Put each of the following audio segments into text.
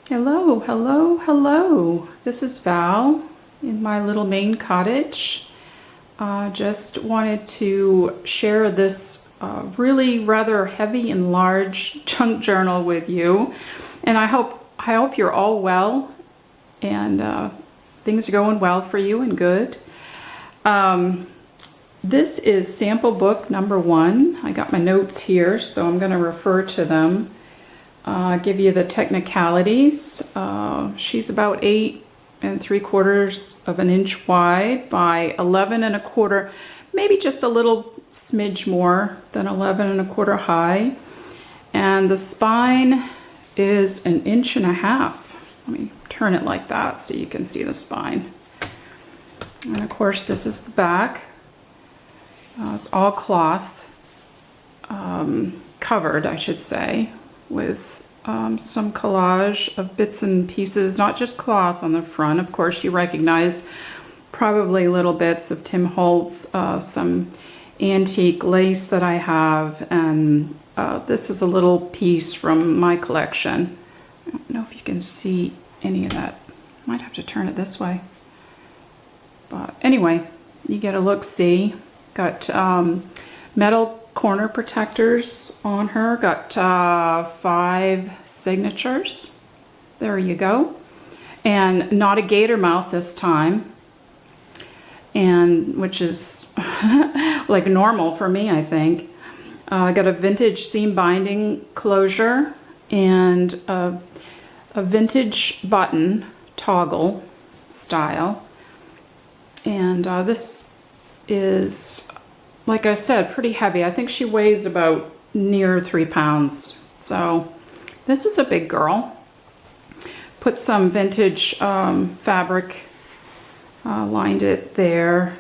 Hello, hello, hello. This is Val in my little Maine cottage. Just wanted to share this really rather heavy and large junk journal with you, and I hope you're all well and things are going well for you and good. This is sample book number 1. I got my notes here, so I'm going to refer to them. Give you the technicalities. She's about 8 3/4 of an inch wide by 11 1/4, maybe just a little smidge more than 11 1/4 high. And the spine is 1.5 inches. Let me turn it like that so you can see the spine. And of course, this is the back. It's all cloth, covered, I should say, with some collage of bits and pieces, not just cloth on the front. Of course, you recognize probably little bits of Tim Holtz, some antique lace that I have, and this is a little piece from my collection. I don't know if you can see any of that. I might have to turn it this way. But anyway, you get a look-see. Got metal corner protectors on her. Got 5 signatures. There you go. And not a gator mouth this time, and which is like normal for me, I think. I got a vintage seam binding closure and a vintage button toggle style. And this is, like I said, pretty heavy. I think she weighs about near 3 pounds. So this is a big girl. Put some vintage fabric, lined it there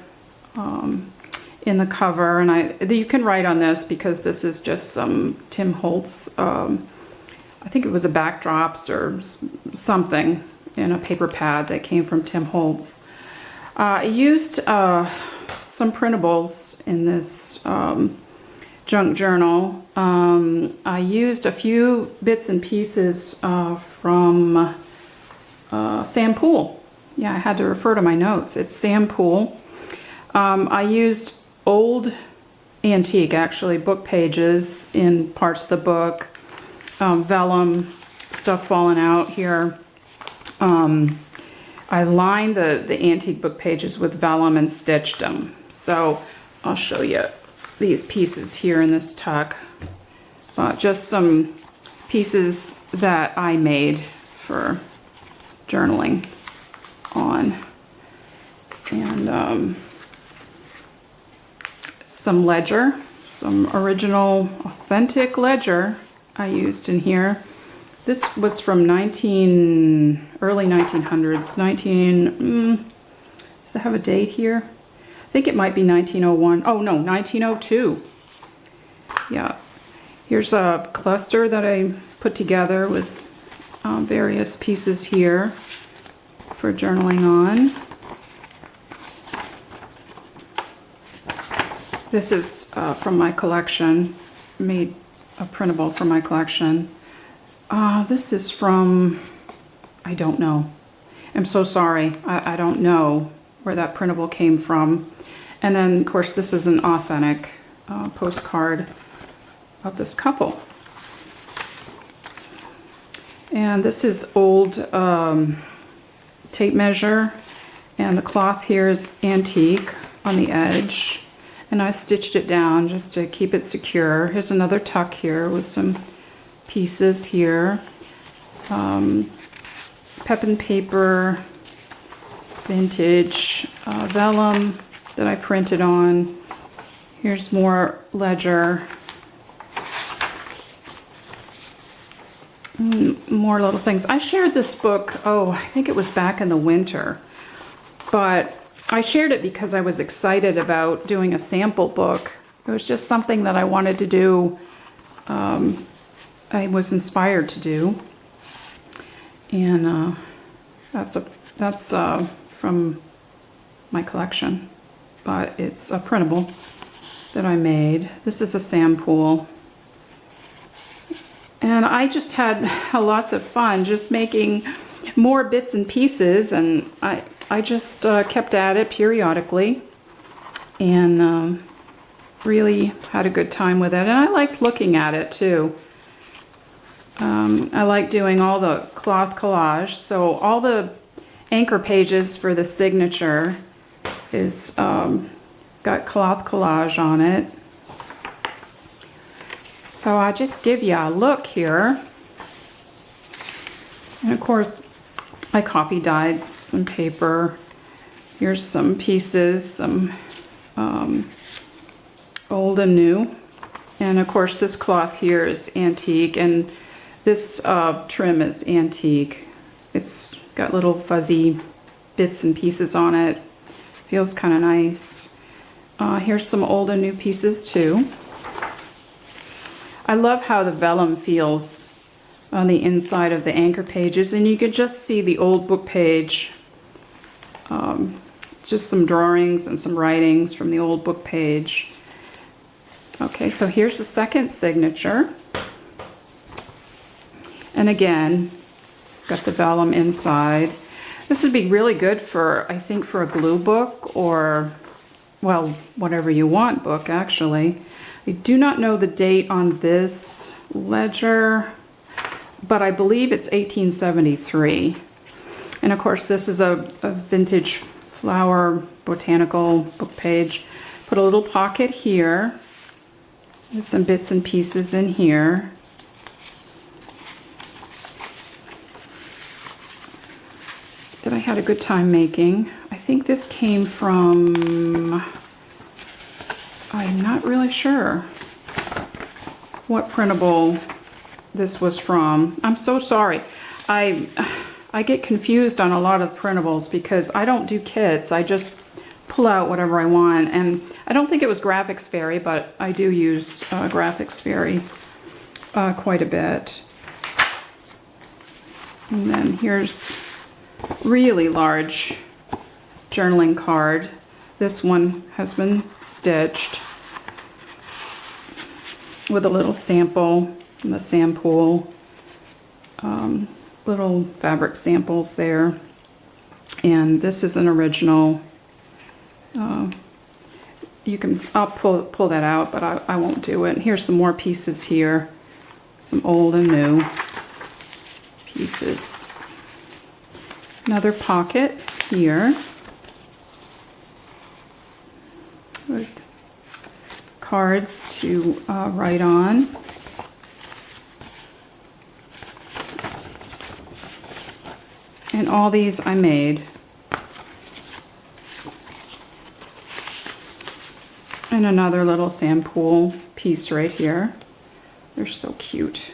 in the cover. And you can write on this because this is just some Tim Holtz, I think it was a backdrops or something in a paper pad that came from Tim Holtz. I used some printables in this junk journal. I used a few bits and pieces from Sam Poole. Yeah, I had to refer to my notes. It's Sam Poole. I used old antique, actually, book pages in parts of the book. Vellum, stuff falling out here. I lined the antique book pages with vellum and stitched them. So I'll show you these pieces here in this tuck. Just some pieces that I made for journaling on. And some ledger, some original authentic ledger I used in here. This was from early 1900s. Does it have a date here? I think it might be 1901. Oh no, 1902. Yeah. Here's a cluster that I put together with various pieces here for journaling on. This is from my collection. Made a printable for my collection. This is from, I don't know. I'm so sorry. I don't know where that printable came from. And then, of course, this is an authentic postcard of this couple. And this is old tape measure. And the cloth here is antique on the edge. And I stitched it down just to keep it secure. Here's another tuck here with some pieces here. Pep and paper, vintage vellum that I printed on. Here's more ledger. More little things. I shared this book, I think it was back in the winter. But I shared it because I was excited about doing a sample book. It was just something that I wanted to do. I was inspired to do, and that's from my collection, but it's a printable that I made. This is a Sam Poole, And I just had lots of fun just making more bits and pieces, and I just kept at it periodically, and really had a good time with it. And I liked looking at it too. I like doing all the cloth collage. So all the anchor pages for the signature is got cloth collage on it. So I'll just give you a look here. And of course, I copy dyed some paper. Here's some pieces, some old and new. And of course, this cloth here is antique, and this trim is antique. It's got little fuzzy bits and pieces on it. Feels kind of nice. Here's some old and new pieces too. I love how the vellum feels on the inside of the anchor pages, and you could just see the old book page. Just some drawings and some writings from the old book page. Okay, so here's the second signature. And again, it's got the vellum inside. This would be really good for, I think, for a glue book, or, well, whatever you want book, actually. I do not know the date on this ledger, but I believe it's 1873. And of course, this is a vintage flower botanical book page. Put a little pocket here. There's some bits and pieces in here. That I had a good time making. I think this came from, I'm not really sure what printable this was from. I'm so sorry. I get confused on a lot of printables because I don't do kits. I just pull out whatever I want. And I don't think it was Graphics Fairy, but I do use Graphics Fairy quite a bit. And then here's really large journaling card. This one has been stitched with a little sample from the Sampool. Little fabric samples there. And this is an original. I'll pull that out, but I won't do it. Here's some more pieces here. Some old and new pieces. Another pocket here with cards to write on. And all these I made. And another little Sampool piece right here. They're so cute.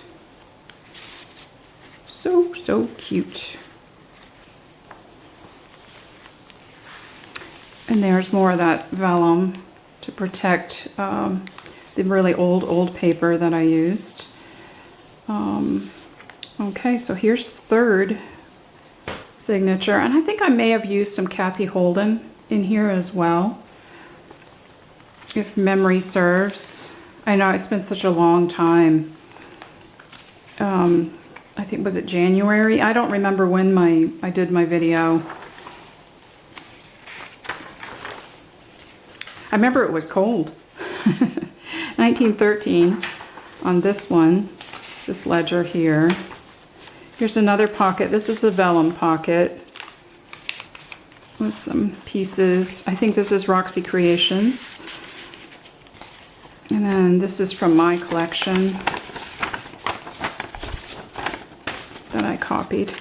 So cute. And there's more of that vellum to protect the really old paper that I used. Okay, so here's the third signature. And I think I may have used some Kathy Holden in here as well, if memory serves. I know it's been such a long time. I think, was it January? I don't remember when I did my video. I remember it was cold. 1913 on this one, this ledger here. Here's another pocket. This is a vellum pocket with some pieces. I think this is Roxy Creations. And then this is from my collection that I copied.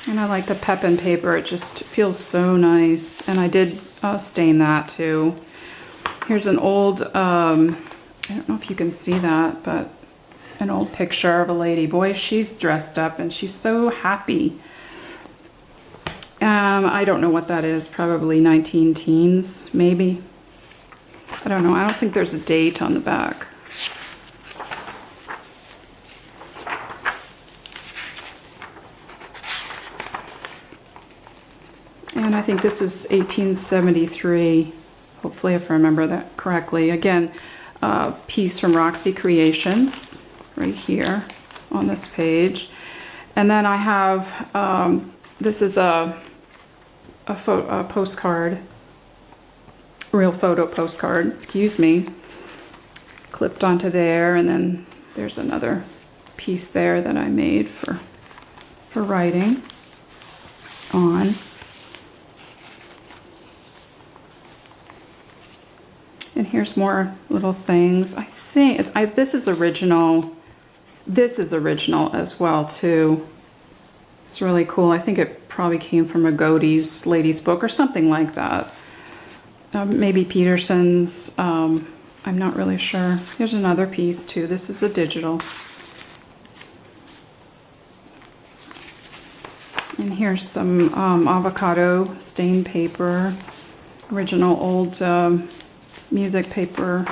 And I like the Pepin paper. It just feels so nice. And I did stain that too. Here's an old, I don't know if you can see that, but an old picture of a lady. Boy, she's dressed up and she's so happy. I don't know what that is. Probably 19 teens, maybe. I don't know. I don't think there's a date on the back. And I think this is 1873 hopefully if I remember that correctly. Again, piece from Roxy Creations right here on this page. And then I have, this is a postcard, real photo postcard, excuse me, clipped onto there. And then there's another piece there that I made for writing on. And here's more little things. I think this is original. This is original as well too. It's really cool. I think it probably came from a Godey's Ladies book or something like that. Maybe Peterson's. I'm not really sure. Here's another piece too. This is a digital. And here's some avocado stained paper. Original old music paper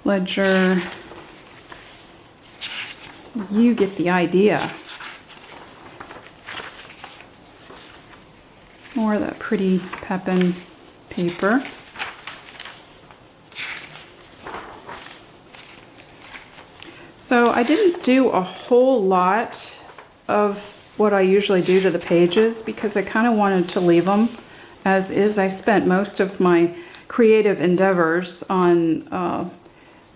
ledger. You get the idea. More of that pretty Pepin paper. So I didn't do a whole lot of what I usually do to the pages because I kind of wanted to leave them as is. I spent most of my creative endeavors on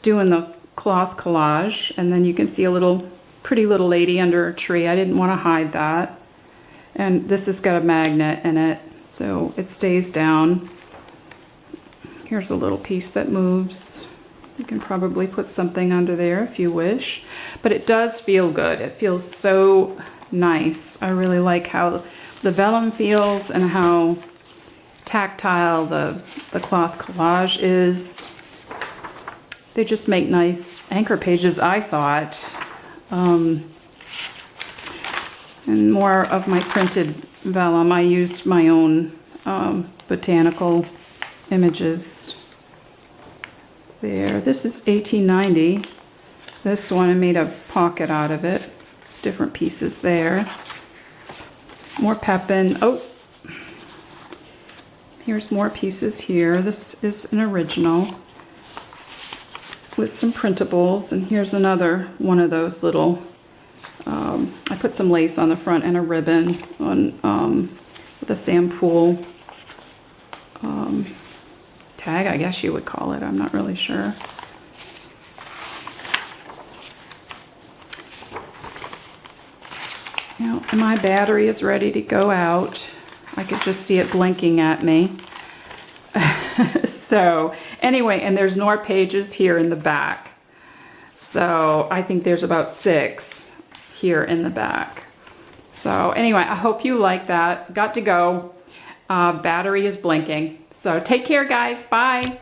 doing the cloth collage, and then you can see a pretty little lady under a tree. I didn't want to hide that. And this has got a magnet in it, so it stays down. Here's a little piece that moves. You can probably put something under there if you wish. But it does feel good. It feels so nice. I really like how the vellum feels and how tactile the cloth collage is. They just make nice anchor pages, I thought. And more of my printed vellum. I used my own botanical images there. This is 1890. This one, I made a pocket out of it. Different pieces there. More Pepin. Oh, here's more pieces here. This is an original with some printables. And here's another one of those little, I put some lace on the front and a ribbon on with a Sampool tag, I guess you would call it. I'm not really sure. Now, my battery is ready to go out. I could just see it blinking at me. So anyway, and there's more pages here in the back. So I think there's about 6 here in the back. So anyway, I hope you like that. Got to go. Battery is blinking. So take care, guys. Bye.